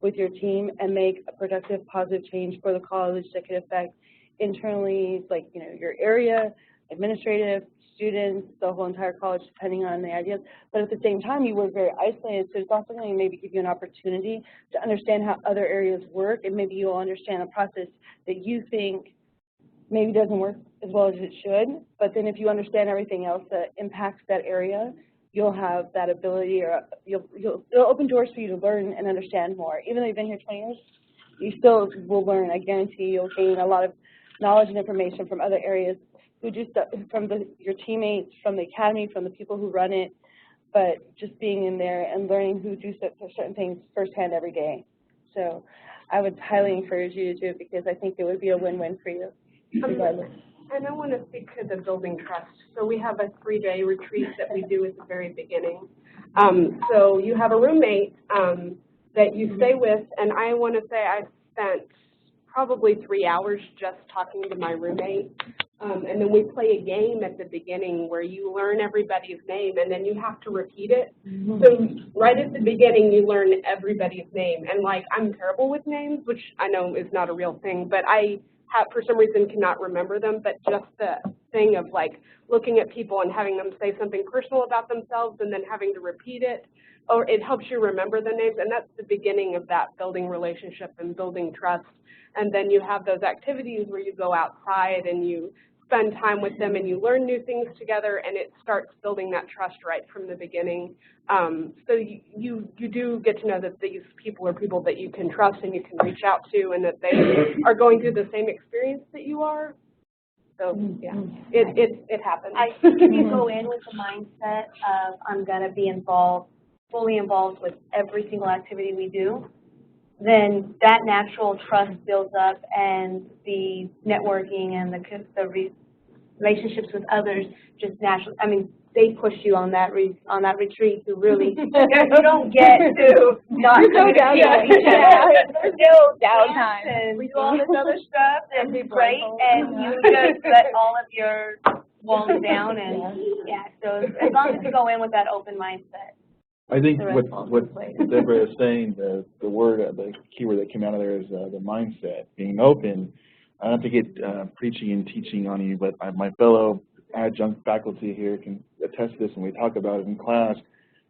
with your team and make a productive, positive change for the college that could affect internally, like, your area, administrative, students, the whole entire college, depending on the ideas. But at the same time, you work very isolated, so it's also going to maybe give you an opportunity to understand how other areas work, and maybe you'll understand a process that you think maybe doesn't work as well as it should. But then if you understand everything else that impacts that area, you'll have that ability, or it'll open doors for you to learn and understand more. Even though you've been here 20 years, you still will learn. I guarantee you'll gain a lot of knowledge and information from other areas, who do stuff, from your teammates, from the academy, from the people who run it, but just being in there and learning who do certain things firsthand every day. So I would highly encourage you to do it, because I think it would be a win-win for you, regardless. And I want to speak to the building trust. So we have a 3-day retreat that we do at the very beginning. So you have a roommate that you stay with, and I want to say I spent probably 3 hours just talking to my roommate. And then we play a game at the beginning where you learn everybody's name, and then you have to repeat it. So right at the beginning, you learn everybody's name. And, I'm terrible with names, which I know is not a real thing, but I for some reason cannot remember them. But just the thing of, looking at people and having them say something personal about themselves and then having to repeat it, or it helps you remember the names. And that's the beginning of that building relationship and building trust. And then you have those activities where you go outside and you spend time with them and you learn new things together, and it starts building that trust right from the beginning. So you do get to know that these people are people that you can trust and you can reach out to, and that they are going through the same experience that you are. So yeah, it happens. I think if you go in with the mindset of I'm going to be fully involved with every single activity we do, then that natural trust builds up, and the networking and the relationships with others just naturally, they push you on that retreat to really, you don't get to not communicate with each other. There's no downtime. And we do all this other stuff and it's great, and you just let all of your walls down and, yeah, so as long as you go in with that open mindset. I think what Deborah is saying, the keyword that came out of there is the mindset, being open. I don't have to get preaching and teaching on you, but my fellow adjunct faculty here can attest to this when we talk about it in class,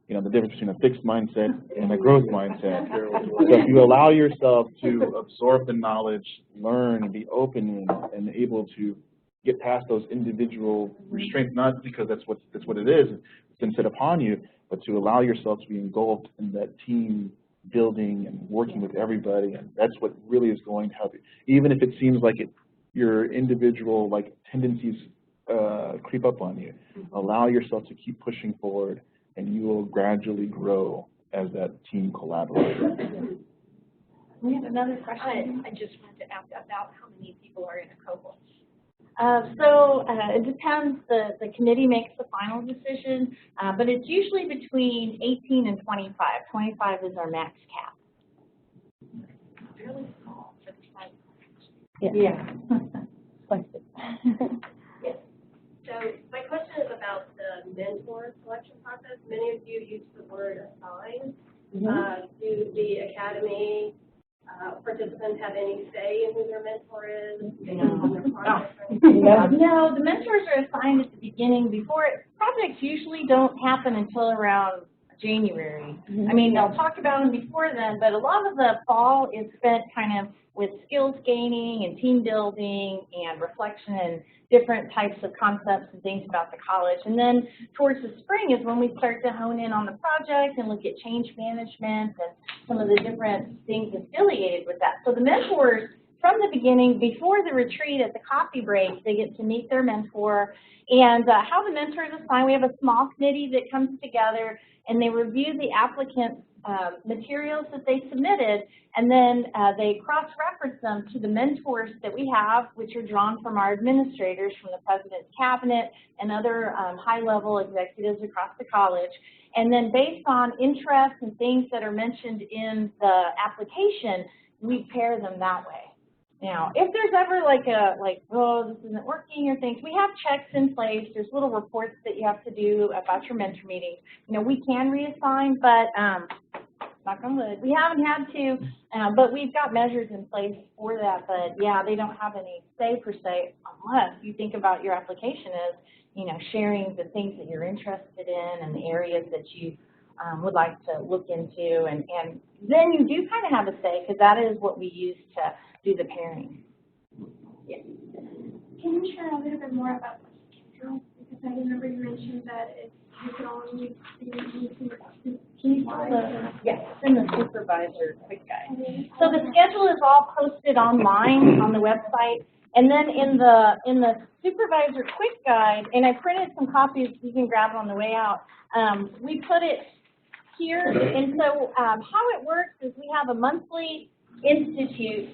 you know, the difference between a fixed mindset and a growth mindset. So if you allow yourself to absorb the knowledge, learn, and be open and able to get past those individual restraints, not because that's what it is, it's been set upon you, but to allow yourself to be engulfed in that team building and working with everybody, and that's what really is going to help you. Even if it seems like your individual tendencies creep up on you, allow yourself to keep pushing forward, and you will gradually grow as that team collaborator. We have another question. I just wanted to ask about how many people are in a cohort. It depends. The committee makes the final decision, but it's usually between 18 and 25. 25 is our max cap. Fairly small. Yeah. Yes. So my question is about the mentor selection process. Many of you use the word assign. Do the academy participants have any say in who their mentor is? No, the mentors are assigned at the beginning. Projects usually don't happen until around January. I mean, they'll talk about them before then, but a lot of the fall is spent kind of with skills gaining and team building and reflection and different types of concepts and things about the college. And then towards the spring is when we start to hone in on the project and look at change management and some of the different things affiliated with that. So the mentors, from the beginning, before the retreat at the coffee break, they get to meet their mentor. And how the mentor is assigned, we have a small committee that comes together and they review the applicant's materials that they submitted, and then they cross-reference them to the mentors that we have, which are drawn from our administrators, from the president's cabinet and other high-level executives across the college. And then based on interests and things that are mentioned in the application, we pair them that way. Now, if there's ever oh, this isn't working or things, we have checks in place. There's little reports that you have to do about your mentor meetings. You know, we can reassign, but knock on wood, we haven't had to, but we've got measures in place for that. But yeah, they don't have any say per se, unless you think about your application as, you know, sharing the things that you're interested in and the areas that you would like to look into, and then you do kind of have a say, because that is what we use to do the pairing. Yes. Can you share a little bit more about the schedule? Because I remember you mentioned that you could only Yes, it's in the supervisor quick guide. So the schedule is all posted online on the website, and then in the supervisor quick guide, and I printed some copies, you can grab it on the way out. We put it here, and so how it works is we have a monthly institute,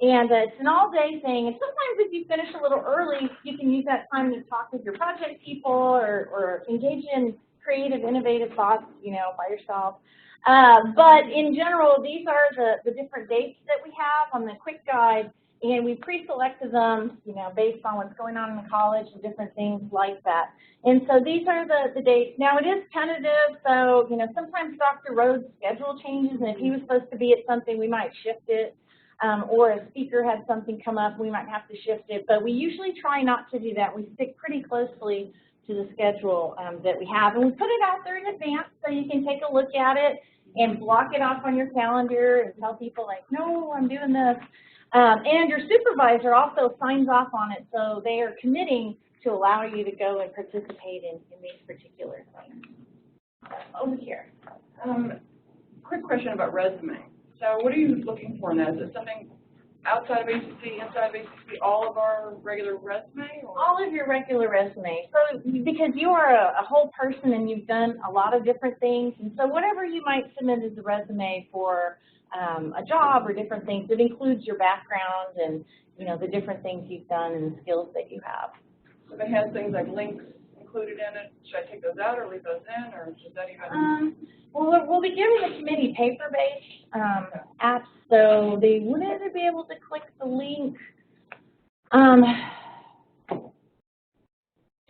and it's an all-day thing. And sometimes if you finish a little early, you can use that time to talk with your project people or engage in creative, innovative thoughts, you know, by yourself. But in general, these are the different dates that we have on the quick guide, and we pre-selected them, you know, based on what's going on in the college and different things like that. And so these are the dates. Now it is tentative, so, you know, sometimes Dr. Rhodes' schedule changes, and if he was supposed to be at something, we might shift it. Or a speaker had something come up, we might have to shift it. But we usually try not to do that. We stick pretty closely to the schedule that we have. And we put it out there in advance so you can take a look at it and block it off on your calendar and tell people, like, no, I'm doing this. And your supervisor also signs off on it, so they are committing to allow you to go and participate in these particular things. Over here. Quick question about resume. So what are you looking for in that? Is it something outside of ACC, inside of ACC, all of our regular resume? Or? All of your regular resume. So because you are a whole person and you've done a lot of different things, and so whatever you might submit as a resume for a job or different things, it includes your background and, you know, the different things you've done and the skills that you have. So it has things like links included in it? Should I take those out or leave those in, or does that even? Well, we'll be giving the committee paper-based apps, so they would either be able to click the link.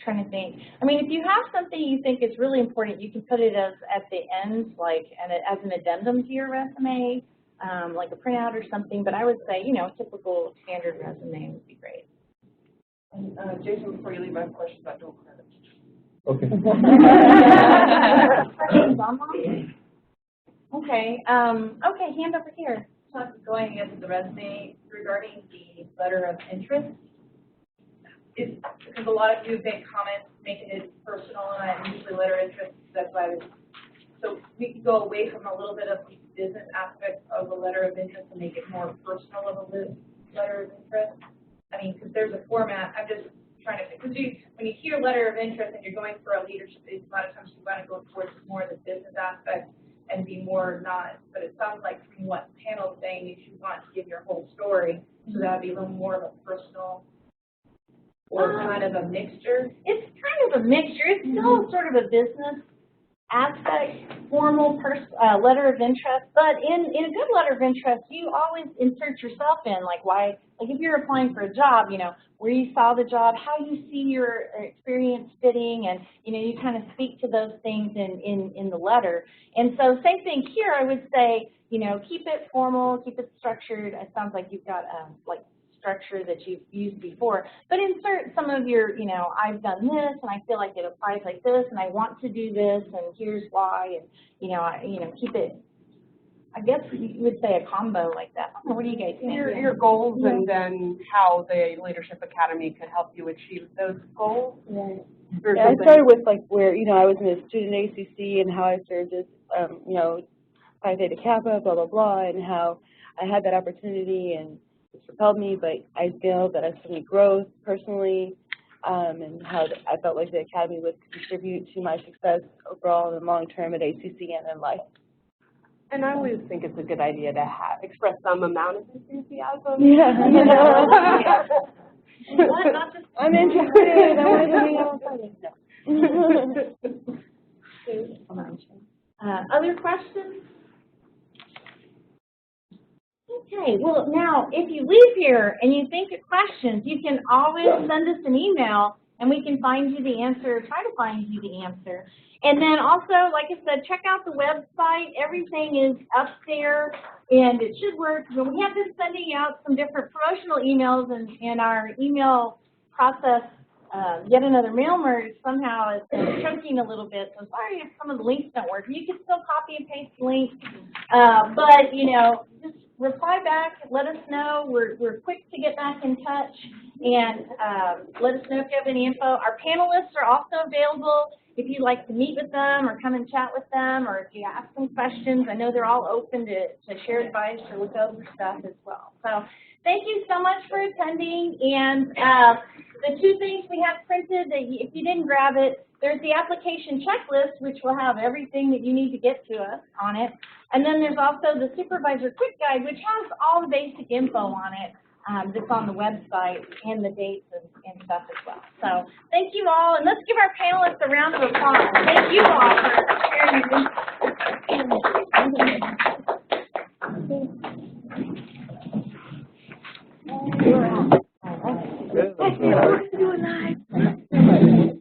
Trying to think. I mean, if you have something you think is really important, you can put it as at the end, like as an addendum to your resume, like a printout or something. But I would say, you know, a typical standard resume would be great. And, Jason, before you leave, I have questions about dual credit. Okay. Questions online? Okay. Okay, hand over here. Going into the resume regarding the letter of interest. Because a lot of you have made comments making it personal, and I usually letter of interest, that's why I was, so we could go away from a little bit of the business aspect of a letter of interest and make it more personal of a letter of interest. I mean, because there's a format, I'm just trying to, because when you hear letter of interest and you're going for a leadership, a lot of times you want to go towards more of the business aspect and be more not, but it sounds like from what the panel is saying, you want to give your whole story, so that would be a little more of a personal or kind of a mixture? It's kind of a mixture. It's still sort of a business aspect, formal letter of interest, but in a good letter of interest, you always insert yourself in, like why, like if you're applying for a job, you know, where you saw the job, how you see your experience fitting, and, you know, you kind of speak to those things in the letter. And so same thing here, I would say, you know, keep it formal, keep it structured. It sounds like you've got like structure that you've used before, but insert some of your, you know, I've done this and I feel like it applies like this and I want to do this and here's why, and, you know, keep it, I guess you would say a combo like that. I don't know, what do you guys think? Your goals and then how the Leadership Academy could help you achieve those goals. Right. Yeah, I started with like where, you know, I was in a student ACC and how I served as, you know, Phi Theta Kappa, blah, blah, blah, and how I had that opportunity and it's propelled me, but I feel that I've seen growth personally, and how I felt like the Academy would contribute to my success overall and long term at ACC and in life. And I always think it's a good idea to express some amount of enthusiasm. Yeah. You know? I'm interested. I want to be on Other questions? Okay, well now, if you leave here and you think of questions, you can always send us an email and we can find you the answer, try to find you the answer. And then also, like I said, check out the website. Everything is up there and it should work. So we have been sending out some different promotional emails, and our email process, yet another mail merge, somehow is choking a little bit. So sorry if some of the links don't work. You can still copy and paste the link, but you know, just reply back, let us know. We're quick to get back in touch, and let us know if you have any info. Our panelists are also available if you'd like to meet with them or come and chat with them, or if you have some questions. I know they're all open to share advice or look over stuff as well. So thank you so much for attending, and the two things we have printed, that if you didn't grab it, there's the application checklist, which will have everything that you need to get to us on it. And then there's also the Supervisor Quick Guide, which has all the basic info on it that's on the website, and the dates and stuff as well. So thank you all, and let's give our panelists a round of applause. Thank you all for sharing your